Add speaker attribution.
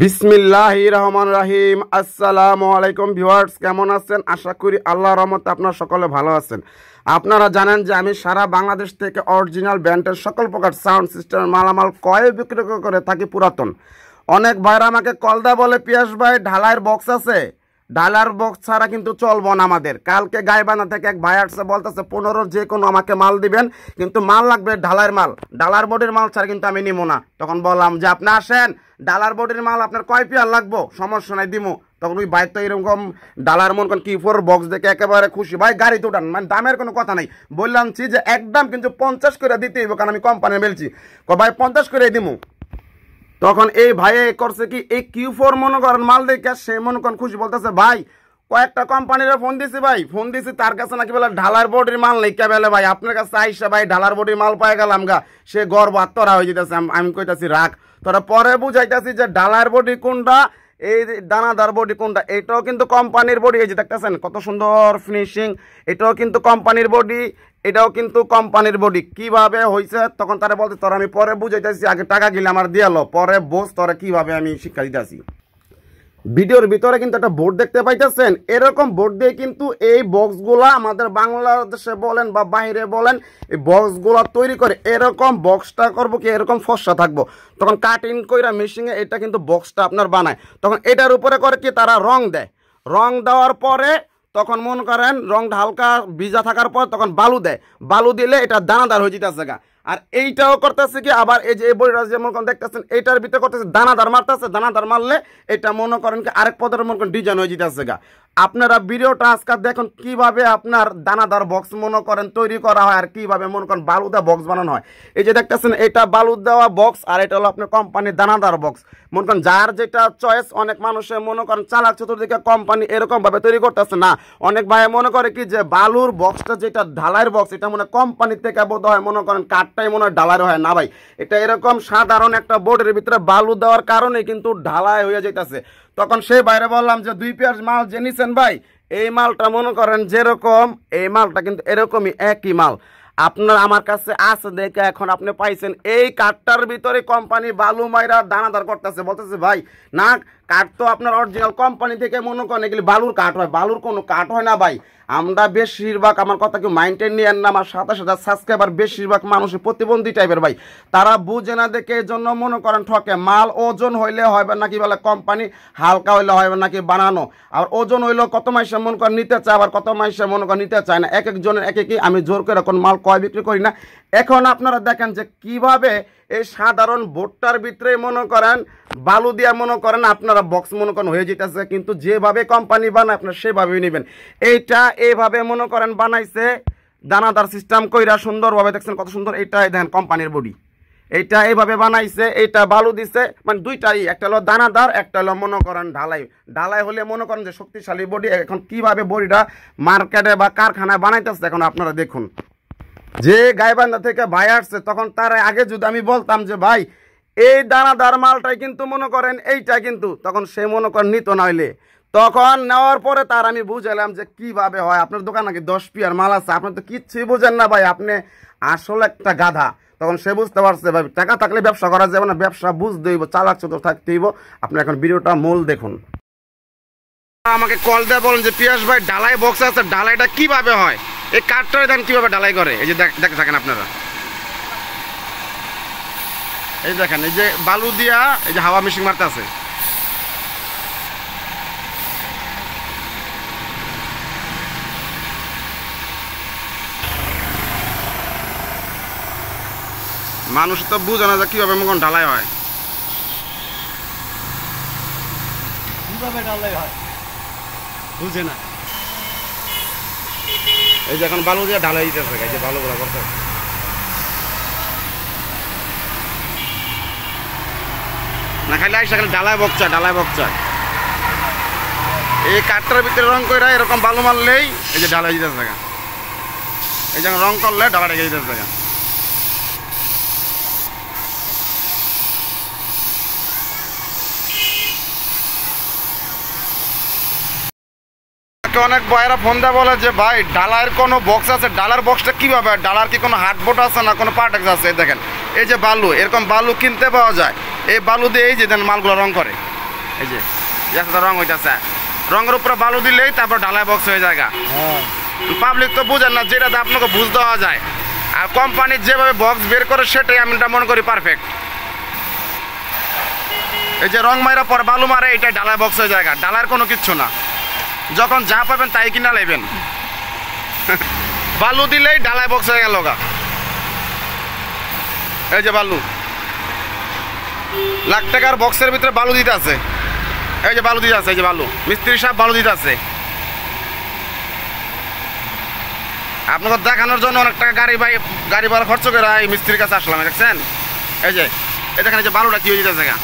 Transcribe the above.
Speaker 1: বিসমিল্লাহির রহমানির রহিম। আসসালামু আলাইকুম ভিউয়ার্স, কেমন আছেন? আশা করি আল্লাহর রহমতে আপনারা সকলে ভালো আছেন। আপনারা জানেন যে আমি সারা বাংলাদেশ থেকে অরিজিনাল ব্র্যান্ডের সকল প্রকার সাউন্ড সিস্টেমের মালামাল ক্রয় বিক্রয় করে থাকি পুরাতন। অনেক ভাইরা আমাকে কল দেয়, বলে পিয়াস ভাই ঢালাইয়ের বক্স আছে, ঢালার বক্স ছাড়া কিন্তু চলবো না আমাদের। কালকে গাইবান্ধা থেকে এক ভাই আসছে, বলতেছে 15 যে কোনো আমাকে মাল দিবেন, কিন্তু মাল লাগবে ঢালাইয়ের মাল, ডালার বডির মাল ছাড়া কিন্তু আমি নিবো না। তখন বললাম যে আপনি আসেন, ডালার বডির মাল আপনার কয় পেয়ার লাগবো, সমস্যা নাই দিমু। তখন ওই বাইর তো এরকম ডালার মন কি ফোর বক্স দেখে একেবারে খুশি, ভাই গাড়িতে উঠান, মানে দামের কোনো কথা নাই। বললাম যে একদম কিন্তু 50 করে দিতে হইব, কারণ আমি কোম্পানি বলছি, ভাই 50 করে দিমু। তখন এই ভাই করছে কি, এই Q4 মনে করেন মাল দেখে সে মনে করেন খুশি, বলতেছে ভাই কয়েকটা কোম্পানির ফোন দিছি, ভাই ফোন দিছি, তার কাছে নাকি বলে ঢালার বডির মাল নেই, কে বলে ভাই আপনার কাছে আইসা ভাই ঢালার বডির মাল পাই গেলাম গা, সে গর্ব আত্মরা হয়ে যেতেছে। আমি কইতাছি রাখ, তোরা পরে বুঝাইতেছি যে ঢালার বডি কোনটা, এই দানাদার বডি কোনটা। এটাও কিন্তু কোম্পানির বডি, এই যে দেখতেছেন কত সুন্দর ফিনিশিং, এটাও কিন্তু কোম্পানির বডি, এটাও কিন্তু কোম্পানির বডি। কিভাবে হয়েছে তখন তারা বলতে, তোরা আমি পরে বুঝাইতেছি, আগে টাকা গেলে আমার দিয়ালো, পরে বোঝ তোরা কিভাবে আমি শিক্ষা দিতেছি। ভিডিওর ভিতরে কিন্তু একটা বোর্ড দেখতে পাইতেছেন, এরকম বোর্ড দিয়ে কিন্তু এই বক্সগুলা আমাদের বাংলাদেশে বলেন বা বাইরে বলেন, এই বক্সগুলা তৈরি করে। এরকম বক্সটা করবো কি, এরকম ফর্সা থাকবো, তখন কাটিং কইরা মেশিনে এটা কিন্তু বক্সটা আপনার বানায়। তখন এটার উপরে করে কি তারা রং দেয়, রং দেওয়ার পরে তখন মনে করেন রংটা হালকা ভিজা থাকার পর তখন বালু দেয়, বালু দিলে এটা দানাদার হয়ে যেতেছে গা। আর এইটাও করতেছে কি, আবার এই যে এই বইটা যে মনে করেন দেখতেছেন, এইটার ভিতরে করতেছে দানাদার মারতেছে, দানাদার মারলে এটা মনে করেন কি আরেক পদের মনে করেন ডিজাইন হয়ে যেতেছে গা। আপনারা ভিডিওটা আজকে দেখুন কিভাবে আপনার দানাদার বক্স মনে করেন তৈরি করা হয়, আর কিভাবে মনে করেন বালুদা বক্স বানানো হয়। এই যে দেখতেছেন এটা বালু দেওয়া বক্স, আর এটা হলো আপনার কোম্পানির দানাদার বক্স। মনে করেন যার যেটা চয়েস, অনেক মানুষে মনে করেন চালাক চতুর্দিকে কোম্পানি এরকম ভাবে তৈরি করতেছে না। অনেক ভাই মনে করে কি যে বালুর বক্সটা যেটা ঢালাইয়ের বক্স, এটা মনে কোম্পানি থেকে বোধ হয় মনে করেন কাঠটাই মনে হয় ঢালাই হয় না। ভাই এটা এরকম সাধারণ একটা বোর্ডের ভিতরে বালু দেওয়ার কারণে কিন্তু ঢালাই হয়ে যেতেছে। তখন সেই বাইরে বললাম যে 2 পেয়ার মাল যে নিছেন ভাই, এই মালটা মনে করেন যেরকম, এই মালটা কিন্তু এরকমই একই মাল আপনার আমার কাছে আছে দেখে এখন আপনি পাইছেন। এই কাঠটার ভিতরে কোম্পানি বালু মাইরা দানাদার করতেছে, বলতেছে ভাই না কাঠ তো আপনার অরিজিনাল কোম্পানি থেকে মনে করেন এগুলি বালুর কাঠ হয়, বালুর কোনো কাঠ হয় না ভাই। আমরা বেশিরভাগ, আমার কথা কেউ মাইন্ডেন নিয়ে না, আমার সাথে সাবস্ক্রাইবার বেশিরভাগ মানুষের প্রতিবন্ধী টাইপের ভাই, তারা বুঝে না দেখে এই জন্য মনে করেন ঠকে। মাল ওজন হইলে হবে নাকি বলে কোম্পানি, হালকা হইলে হবে নাকি বানানো, আর ওজন হইলেও কত মাইসে মনে করেন নিতে চায়, আবার কত মাইসে মনে করেন নিতে চায় না। এক একজনের এক একই, আমি জোর করে এখন মাল ক্রয় বিক্রি করি না। এখন আপনারা দেখেন যে কিভাবে এই সাধারণ বোর্ডটার ভিতরে মনে করেন বালু দিয়া মনে করেন আপনারা বক্স মনে করেন হয়ে যেতেছে, কিন্তু যেভাবে কোম্পানি বানায় আপনারা সেভাবেই নেবেন। এইটা এইভাবে মনে করেন বানাইছে দানাদার সিস্টেম কইরা সুন্দরভাবে, দেখছেন কত সুন্দর। এইটা দেখেন কোম্পানির বডি, এইটা এইভাবে বানাইছে, এইটা বালু দিছে, মানে দুইটাই, একটা হলো দানাদার, একটা হলো মনে করেন ঢালাই। ঢালাই হলে মনে করেন যে শক্তিশালী বডি। এখন কিভাবে বডিটা মার্কেটে বা কারখানায় বানাইতেছে এখন আপনারা দেখুন। যে গাইবান্ধা থেকে ভাই আসছে, তখন তার আগে যদি আমি বলতাম যে ভাই এই দানাদার মালটাই কিন্তু মনে করেন এইটা কিন্তু, তখন সে মনে করেন নিত না হইলে। তখন নেওয়ার পরে তার আমি বুঝালাম যে কিভাবে হয়। আপনার দোকান নাকি 10 পেয়ার মাল আছে, আপনি তো কিচ্ছুই বুঝেন না ভাই, আপনি আসলে একটা গাধা। তখন সে বুঝতে পারছে ভাই টাকা থাকলে ব্যবসা করা যাবে না, ব্যবসা বুঝতে হইব, চালাক চতুর থাকতে হইব। আপনি এখন ভিডিওটা মূল দেখুন। আমাকে কল দিয়ে বলেন যে পিয়াস ভাই ঢালাই বক্স আছে, ঢালাইটা কিভাবে হয়, এই কাঠটা দেন কিভাবে ঢালাই করে। এই যে দেখতে থাকেন আপনারা, এই দেখেন এই যে বালু দিয়া এই যে হাওয়া মেশিন মারতে আছে। মানুষ তো বুঝে না যে কিভাবে মন ঢালাই হয়,
Speaker 2: কিভাবে ঢালাই হয় বুঝে না।
Speaker 1: এই যে এখন বালু দিয়ে ঢালাই দিতেছে, এই যে বালুগুলো করতে না, খাইলে আইসা খালি ঢালাই বকচা, ঢালাই বকচা। এই কাঠটার ভিতরে রং করে এরকম বালু মারলেই এই যে ঢালাই দিতেছে, এই যে রং করলে ঢালাই রেখে দিতেছে। অনেক ভাইরা ফোন দেয় বলে যে ভাই ডালার কোনো বক্স আছে, ডালার বক্সটা কিভাবে, ডালার কি কোনো হার্ডবোর্ড আছে না কোনো পার্ট আছে। দেখেন এই যে বালু, এরকম বালু কিনতে পাওয়া যায়, এই বালু দিয়ে এই যে দেন মালগুলো রং করে। এই যে রাস্তাটা রং হইতেছে, রঙের উপরে বালু দিলেই তারপর ঢালাই বক্স হয়ে যায়।
Speaker 2: হ্যাঁ
Speaker 1: পাবলিক তো বুঝেন না, যেটাতে আপনাকে বুঝ দেওয়া যায়, আর কোম্পানি যেভাবে বক্স বের করে সেটাই আমি মনে করি পারফেক্ট। এই যে রং মারা পর বালু মারে, এটা ঢালাই বক্স হয়ে যায়, ঢালাইয়ের কোনো কিচ্ছু না। যখন যা পাবেন তাই কিনা লাইবেন, বালু দিলেই ঢালাই বক্স হয়ে গেল গা। এই যে বালু, লাখ টাকার বক্সের ভিতরে বালু দিতে আছে, এই যে বালু দিতে আছে, এই যে বালু মিস্ত্রি সাহেব বালু দিতে আছে। আপনাকে দেখানোর জন্য অনেক টাকা গাড়ি ভাড়া খরচ করে এই মিস্ত্রির কাছে আসলাম, দেখছেন? এই যে এই দেখেন, এই যে বালুটা কি হয়ে যেতেছে গা।